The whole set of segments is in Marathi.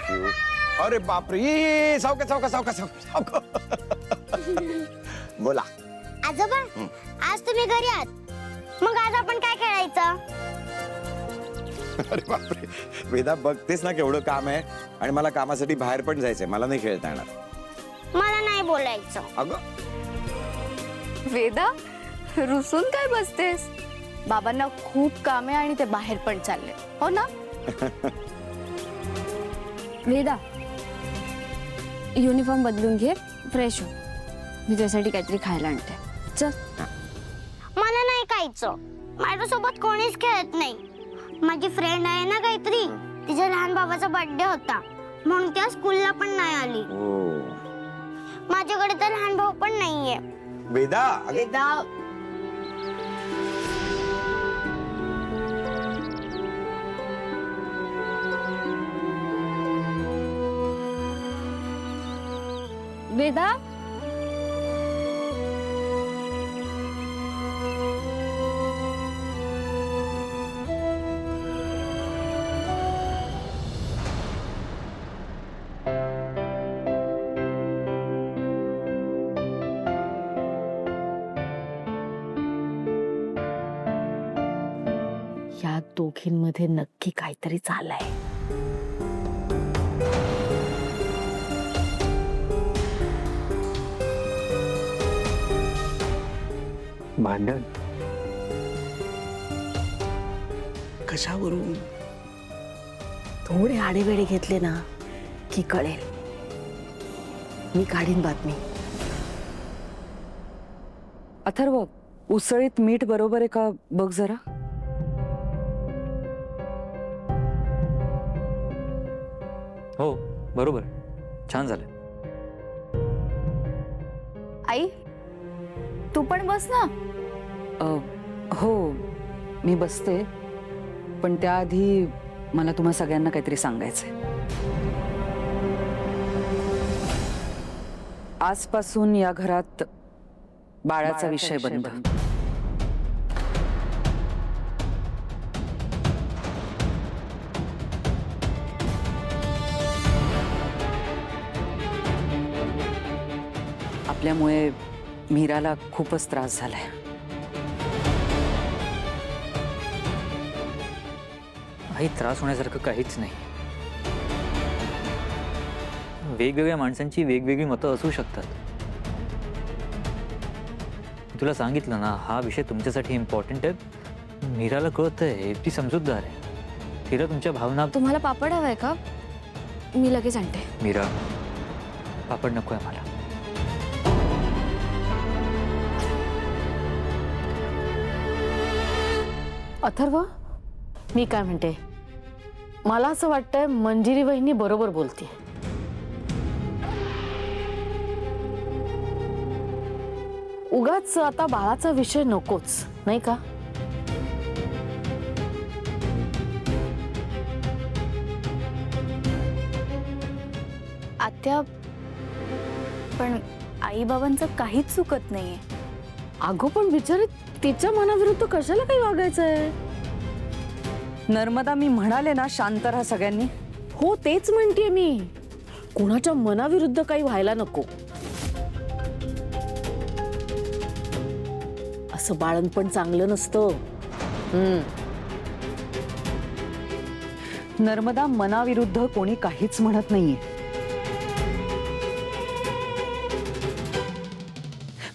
थँक्यू. अरे बापरे, सावका सावका सावका सावका. बोला. आजोबा, आज तुम्ही घरी आहात, मग आज आपण काय खेळायचं? अरे बापरे, वेदा बघतेस ना केवढं काम आहे आणि मला कामासाठी बाहेर पण जायचंय. मला नाही खेळता येणार. मला नाही बोलायचं. अगं वेदा, रुसून काय बसतेस? बाबांना खूप काम आहे आणि ते बाहेर पण चालले, हो ना? वेदा, युनिफॉर्म बदलून घे, फ्रेश हो. मी तुझ्यासाठी काहीतरी खायला आणते. चल. मला नाही खायचं. माझ्यासोबत कोणीच खेळत नाही. माझी फ्रेंड आहे ना काहीतरी, तिच्या लहान बाबाचा बर्थडे होता म्हणून त्या स्कूलला पण नाही आली. माझ्याकडे तर लहान भाऊ पण नाहीये. वेदा, वेदा, वेदा, या दोघींमध्ये नक्की काहीतरी चाललंय. भांडण कशावरून? थोडे आडेवेडे घेतले ना की कळेल. मी काढीन बातमी. अथर्व, उसळीत मीठ बरोबर आहे का बघ जरा. हो बरोबर, छान झालं. आई तू पण बस ना. हो मी बसते, पण त्याआधी मला तुम्हा सगळ्यांना काहीतरी सांगायचंय. आजपासून या घरात बाळाचा विषय बंद. आपल्यामुळे मीराला खूपच त्रास झालाय. काही त्रास होण्यासारखं काहीच नाही. वेगवेगळ्या माणसांची वेगवेगळी मतं असू शकतात. तुला सांगितलं ना, हा विषय तुमच्यासाठी इम्पॉर्टंट आहे. मीराला कळतंय, ती समजूतदार आहे. तिला तुमच्या भावना. तुम्हाला पापड हवाय का? मी लगेच आणते. मीरा, पापड नको आहे मला. अथर्व, मी काय म्हणते, मला असं वाटतंय मंजिरी वहिनी बरोबर बोलते. उगाच आता बाळाचा विषय नकोच, नाही का? आत्या, पण आई बाबांचं काहीच चुकत नाहीये. अगो पण बिचारी तिच्या मनाविरुद्ध कशाला काही वागायचंय? नर्मदा, मी म्हणाले ना शांत राहा सगळ्यांनी. हो तेच म्हणतेय मी, कुणाच्या मनाविरुद्ध काही व्हायला नको. असं बाळणपण चांगलं नसतं. नर्मदा, मनाविरुद्ध कोणी काहीच म्हणत नाहीये,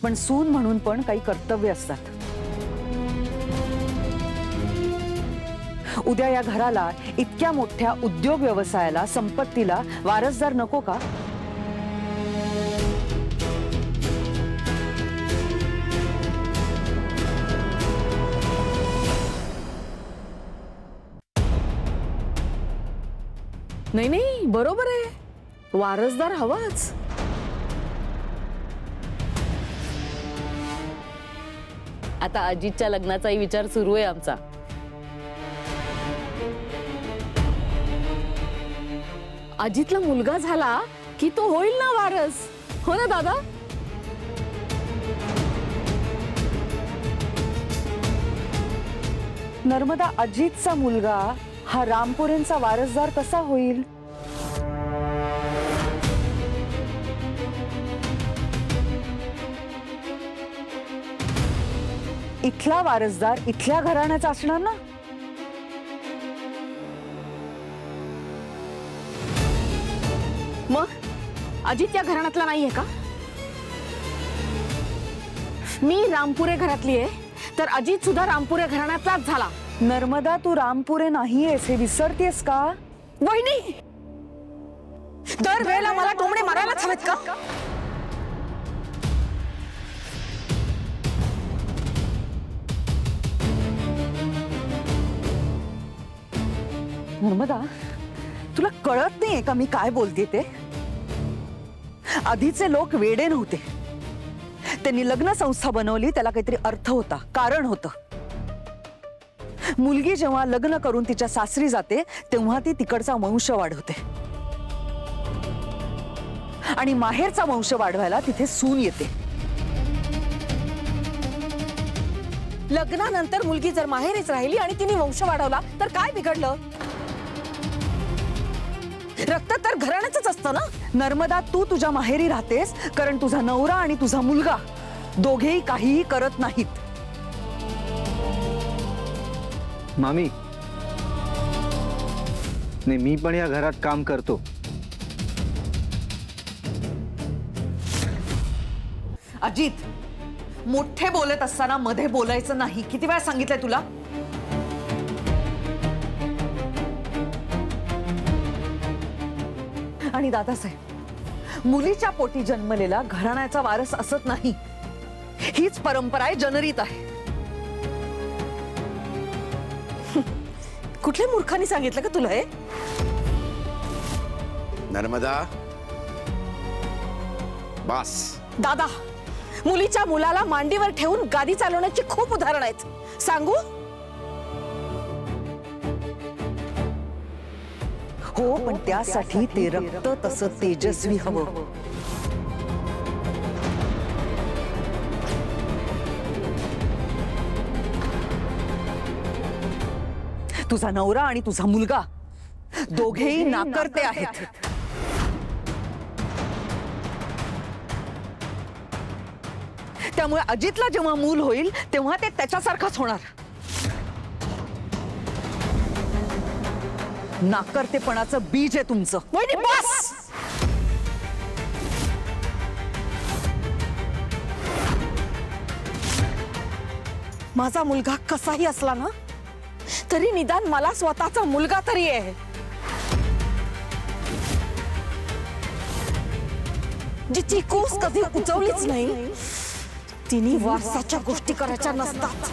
पण सून म्हणून पण काही कर्तव्य असतात. उद्या या घराला, इतक्या मोठ्या उद्योग व्यवसायाला, संपत्तीला वारसदार नको का? नाही नाही, बरोबर आहे, वारसदार हवाच. आता अजितच्या लग्नाचाही विचार सुरू आहे आमचा. अजितला मुलगा झाला की तो होईल ना वारस, हो ना दादा? नर्मदा, अजितचा मुलगा हा रामपुरेंचा वारसदार कसा होईल? इथला वारसदार इथल्या घराण्याचा असणार ना. मग अजित या घराण्यातला नाहीये का? मी रामपुरे घरातली आहे तर अजित सुद्धा रामपुरे घराण्यातलाच झाला. नर्मदा, तू रामपुरे नाहीयेस हे विसरतेस का? वहिनी, दर वेळेला मला टोमणे मारायलाच हवेत का? नर्मदा, तुला कळत नाहीये का मी काय बोलते ते? आधीचे लोक वेडे नव्हते. त्यांनी लग्न संस्था बनवली, त्याला काहीतरी अर्थ होता, कारण होतं. मुलगी जेव्हा लग्न करून तिच्या सासरी जाते तेव्हा ती तिकडचा वंश वाढवते आणि माहेरचा वंश वाढवायला तिथे सून येते. लग्नानंतर मुलगी जर माहेरीच राहिली आणि तिने वंश वाढवला तर काय बिघडलं? रक्त तर घराण्याचंच असतं ना. नर्मदा, तू तुझ्या माहेरी राहतेस कारण तुझा नवरा आणि तुझा मुलगा दोघेही काहीही करत नाहीत. मामी, नाही, मी पण या घरात काम करतो. अजित, मोठे बोलत असताना मध्ये बोलायचं नाही. किती वेळा सांगितलंय तुला? आणि दादासाहेब, मुलीच्या पोटी जन्मलेला घराण्याचा वारस असत नाही. हीच परंपरा आहे, जनरीत आहे. कुठल्या मूर्खाने सांगितलं का तुला हे? नर्मदा, बास. दादा, मुलीच्या मुलाला मांडीवर ठेवून गादी चालवण्याची खूप उदाहरण आहेत. सांगू? हो, पण त्यासाठी ते रक्त तसं तेजस्वी हवं. तुझा नवरा आणि तुझा मुलगा दोघेही नाकर्ते आहेत. त्यामुळे अजितला जेव्हा मूल होईल तेव्हा ते त्याच्यासारखाच होणार. नाकर्तेपणाचं बीज आहे तुमचं. वहिनी, बस! माझा मुलगा कसाही असला ना तरी निदान मला स्वतःचा मुलगा तरी आहे. जिची कूस कधी उचवलीच नाही तिने वारसाच्या गोष्टी करायच्या नसतात.